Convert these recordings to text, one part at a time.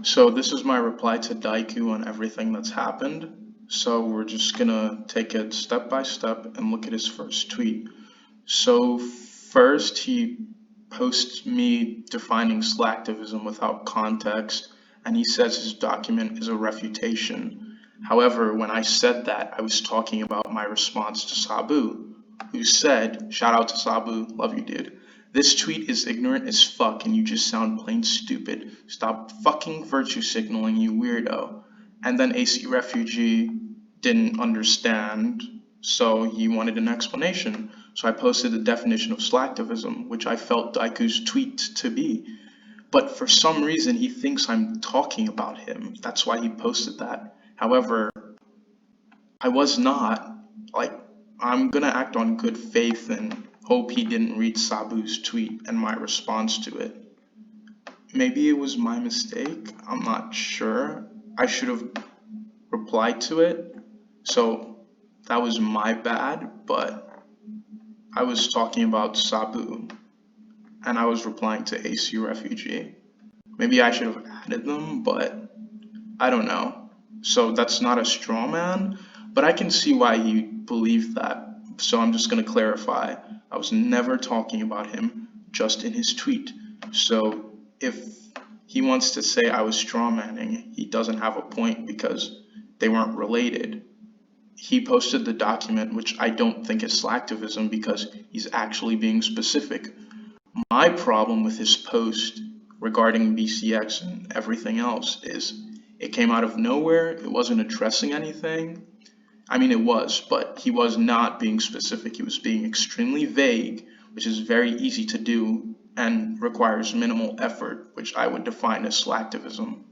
So this is my reply to DIakou on everything that's happened. So we're just gonna take it step by step and look at his first tweet. So first he posts me defining slacktivism without context, and he says his document is a refutation. However, when I said that, I was talking about my response to Sabu, who said, shout out to Sabu, love you dude. This tweet is ignorant as fuck and you just sound plain stupid. Stop fucking virtue signaling, you weirdo. And then AC Refugee didn't understand, so he wanted an explanation. So I posted the definition of slacktivism, which I felt DIakou's tweet to be. But for some reason, he thinks I'm talking about him. That's why he posted that. However, I was not. I'm gonna act on good faith and hope he didn't read Sabu's tweet and my response to it. Maybe it was my mistake. I'm not sure. I should have replied to it. So that was my bad, but I was talking about Sabu and I was replying to AC Refugee. Maybe I should have added them, but I don't know. So that's not a straw man, but I can see why he believed that. So I'm just going to clarify. I was never talking about him, just in his tweet. So if he wants to say I was straw manning, he doesn't have a point because they weren't related. He posted the document, which I don't think is slacktivism because he's actually being specific. My problem with his post regarding BCX and everything else is it came out of nowhere. It wasn't addressing anything. I mean, it was, but he was not being specific. He was being extremely vague, which is very easy to do and requires minimal effort, which I would define as slacktivism.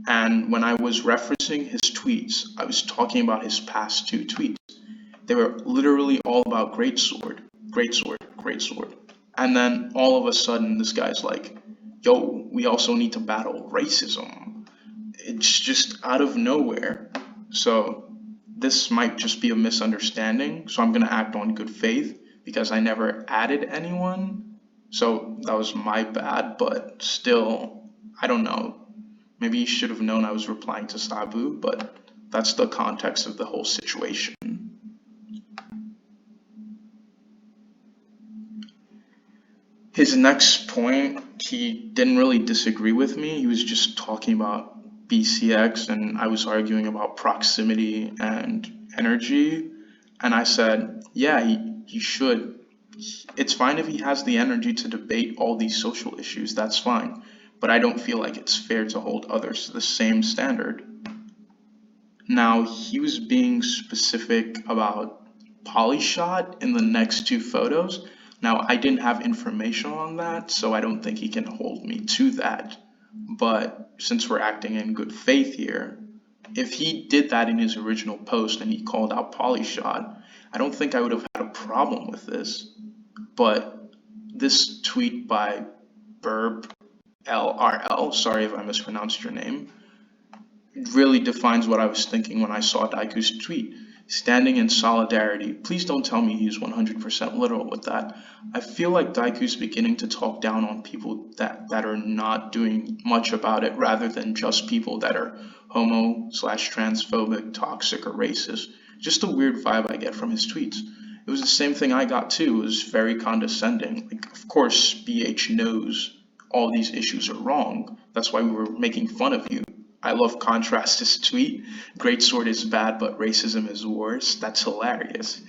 And when I was referencing his tweets, I was talking about his past two tweets. They were literally all about greatsword, greatsword, greatsword. And then all of a sudden, this guy's like, yo, we also need to battle racism. It's just out of nowhere. So this might just be a misunderstanding. So I'm going to act on good faith because I never added anyone. So that was my bad, but still, I don't know. Maybe you should have known I was replying to Sabu, but that's the context of the whole situation. His next point, he didn't really disagree with me. He was just talking about BCX and I was arguing about proximity and energy. And I said, yeah, he should. It's fine if he has the energy to debate all these social issues, that's fine. But I don't feel like it's fair to hold others to the same standard. Now, he was being specific about Polyshot in the next two photos. Now, I didn't have information on that, so I don't think he can hold me to that. But since we're acting in good faith here, if he did that in his original post and he called out Polyshot, I don't think I would have had a problem with this. But this tweet by Burb LRL, sorry if I mispronounced your name, really defines what I was thinking when I saw DIakou's tweet. Standing in solidarity. Please don't tell me he's 100% literal with that. I feel like DIakou's beginning to talk down on people that are not doing much about it rather than just people that are homo/transphobic, toxic, or racist. Just a weird vibe I get from his tweets. It was the same thing I got too. It was very condescending. Like, of course, BH knows all these issues are wrong. That's why we were making fun of you. I love Contrast's tweet. Greatsword is bad, but racism is worse. That's hilarious.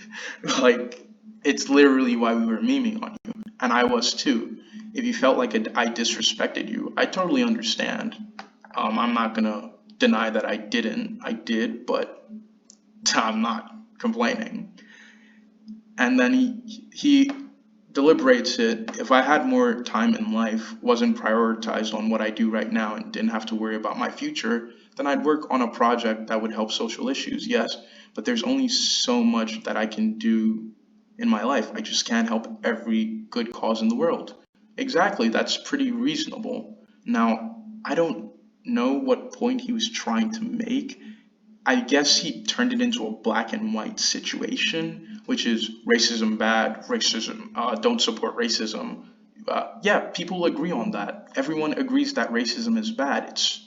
Like, it's literally why we were memeing on you. And I was too. If you felt like I disrespected you, I totally understand. I'm not gonna deny that I didn't. I did, but I'm not complaining. And then he deliberates it. If I had more time in life, wasn't prioritized on what I do right now and didn't have to worry about my future, then I'd work on a project that would help social issues, yes, but there's only so much that I can do in my life. I just can't help every good cause in the world. Exactly, that's pretty reasonable. Now, I don't know what point he was trying to make. I guess he turned it into a black and white situation, which is racism bad, racism, don't support racism, Yeah, people agree on that. Everyone agrees that racism is bad. It's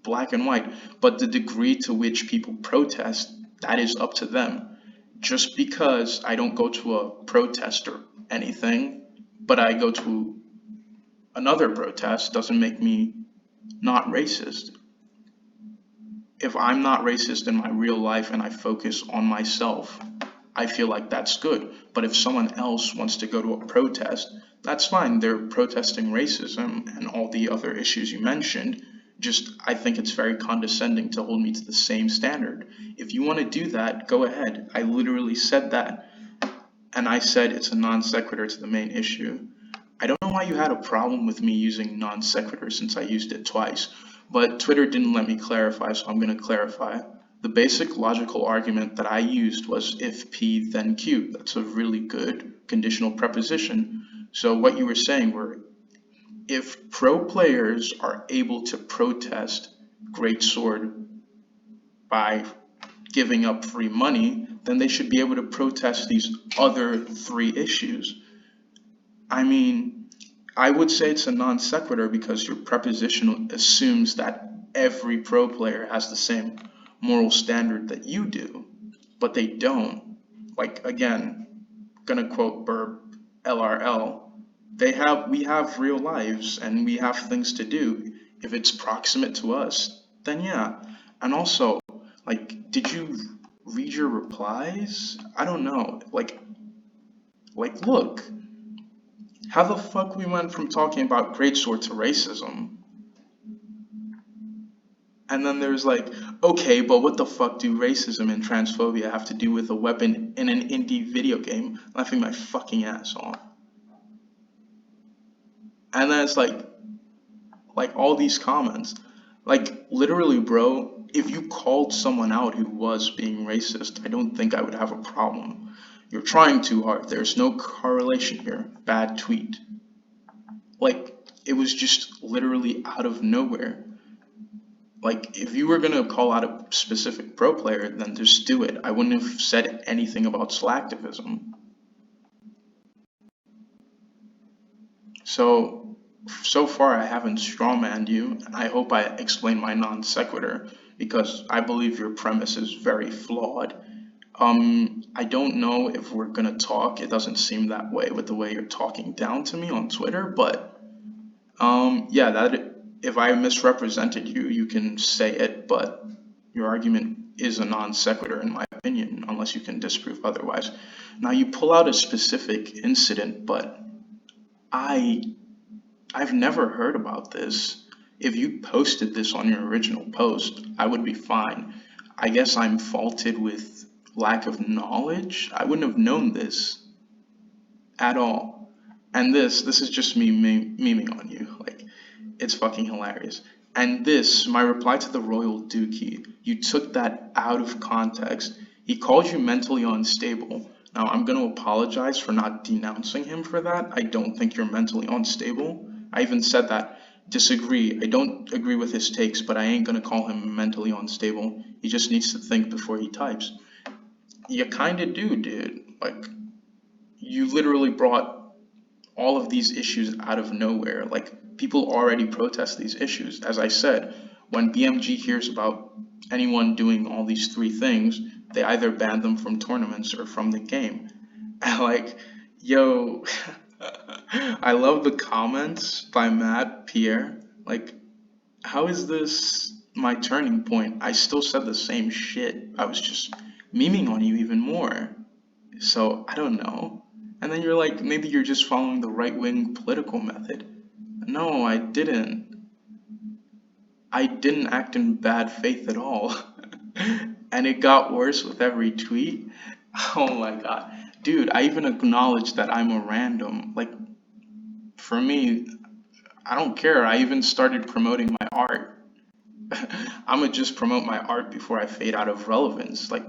black and white. But the degree to which people protest, that is up to them. Just because I don't go to a protest or anything, but I go to another protest doesn't make me not racist. If I'm not racist in my real life and I focus on myself, I feel like that's good. But if someone else wants to go to a protest, that's fine. They're protesting racism and all the other issues you mentioned. Just, I think it's very condescending to hold me to the same standard. If you want to do that, go ahead. I literally said that. And I said it's a non sequitur to the main issue. I don't know why you had a problem with me using non sequitur since I used it twice, but Twitter didn't let me clarify, so I'm going to clarify. The basic logical argument that I used was if P then Q. That's a really good conditional preposition. So what you were saying were if pro players are able to protest Great Sword by giving up free money, then they should be able to protest these other three issues. I mean, I would say it's a non sequitur because your preposition assumes that every pro player has the same moral standard that you do, but they don't. Like again, gonna quote Burb LRL. We have real lives and we have things to do. If it's proximate to us, then yeah. And also, like, did you read your replies? I don't know. Look, how the fuck we went from talking about greatsword to racism? And then there's like, okay, but what the fuck do racism and transphobia have to do with a weapon in an indie video game? Laughing my fucking ass off. And then it's like all these comments. Like literally, bro, if you called someone out who was being racist, I don't think I would have a problem. You're trying too hard. There's no correlation here. Bad tweet. Like, it was just literally out of nowhere. Like, if you were gonna call out a specific pro player, then just do it. I wouldn't have said anything about slacktivism. So far I haven't strawmanned you. I hope I explained my non sequitur because I believe your premise is very flawed. I don't know if we're gonna talk. It doesn't seem that way with the way you're talking down to me on Twitter, but yeah, that if I misrepresented you, you can say it, but your argument is a non sequitur in my opinion, unless you can disprove otherwise. Now you pull out a specific incident, but I I've never heard about this. If you posted this on your original post, I would be fine. I guess I'm faulted with lack of knowledge. I wouldn't have known this at all. And this is just me memeing on you. Like, it's fucking hilarious. And this, my reply to the Royal Dookie, you took that out of context. He called you mentally unstable. Now, I'm going to apologize for not denouncing him for that. I don't think you're mentally unstable. I even said that. Disagree. I don't agree with his takes, but I ain't going to call him mentally unstable. He just needs to think before he types. You kind of do, dude. Like, you literally brought all of these issues out of nowhere. Like, people already protest these issues. As I said, when BMG hears about anyone doing all these three things, they either ban them from tournaments or from the game. And like, yo, I love the comments by Matt Pierre. Like, how is this my turning point? I still said the same shit. I was just memeing on you even more. So I don't know. And then you're like, maybe you're just following the right wing political method. No, I didn't. I didn't act in bad faith at all. And it got worse with every tweet. Oh my god. Dude, I even acknowledged that I'm a random. Like, for me, I don't care. I even started promoting my art. I'm gonna just promote my art before I fade out of relevance. Like,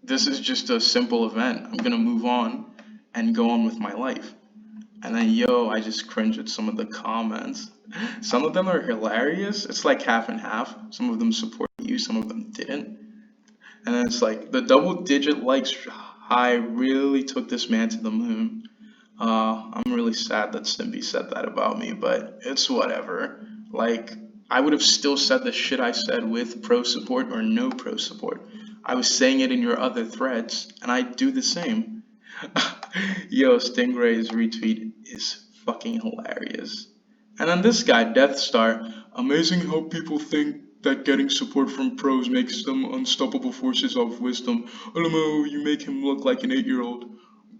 this is just a simple event. I'm gonna move on and go on with my life. And then, yo, I just cringe at some of the comments. Some of them are hilarious. It's like half and half. Some of them support you, some of them didn't. And then it's like the double digit likes high really took this man to the moon. I'm really sad that Stimpy said that about me, but it's whatever. Like, I would have still said the shit I said with pro support or no pro support. I was saying it in your other threads, and I do the same. Yo, Stingray's retweet is fucking hilarious. And then this guy, Death Star, amazing how people think that getting support from pros makes them unstoppable forces of wisdom. LMO, you make him look like an 8-year-old.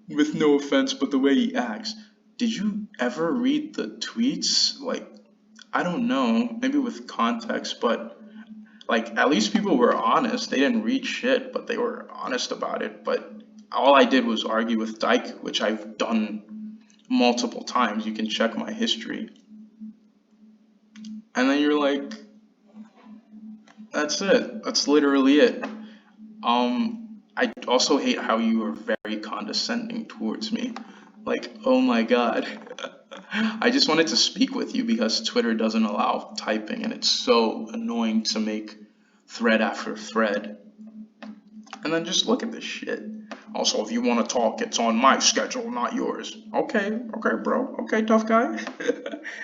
With no offense, but the way he acts. Did you ever read the tweets? Like, I don't know, maybe with context, but like at least people were honest. They didn't read shit, but they were honest about it. But all I did was argue with DIakou, which I've done multiple times. You can check my history. And then you're like, that's it. That's literally it. I also hate how you are very condescending towards me. Like, oh my god. I just wanted to speak with you because Twitter doesn't allow typing and it's so annoying to make thread after thread. And then just look at this shit. Also, if you want to talk, it's on my schedule, not yours. Okay, okay, bro. Okay, tough guy.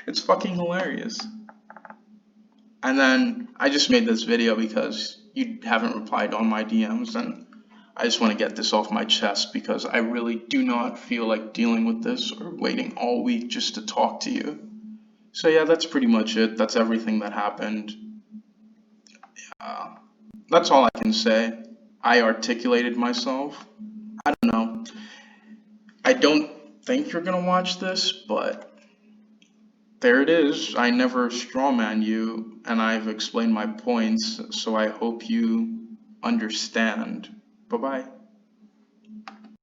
It's fucking hilarious. And then I just made this video because you haven't replied on my DMs, and I just want to get this off my chest because I really do not feel like dealing with this or waiting all week just to talk to you. So yeah, that's pretty much it. That's everything that happened. Uh, that's all I can say. I articulated myself. I don't know. I don't think you're gonna watch this, but there it is. I never strawman you, and I've explained my points, so I hope you understand. Bye bye.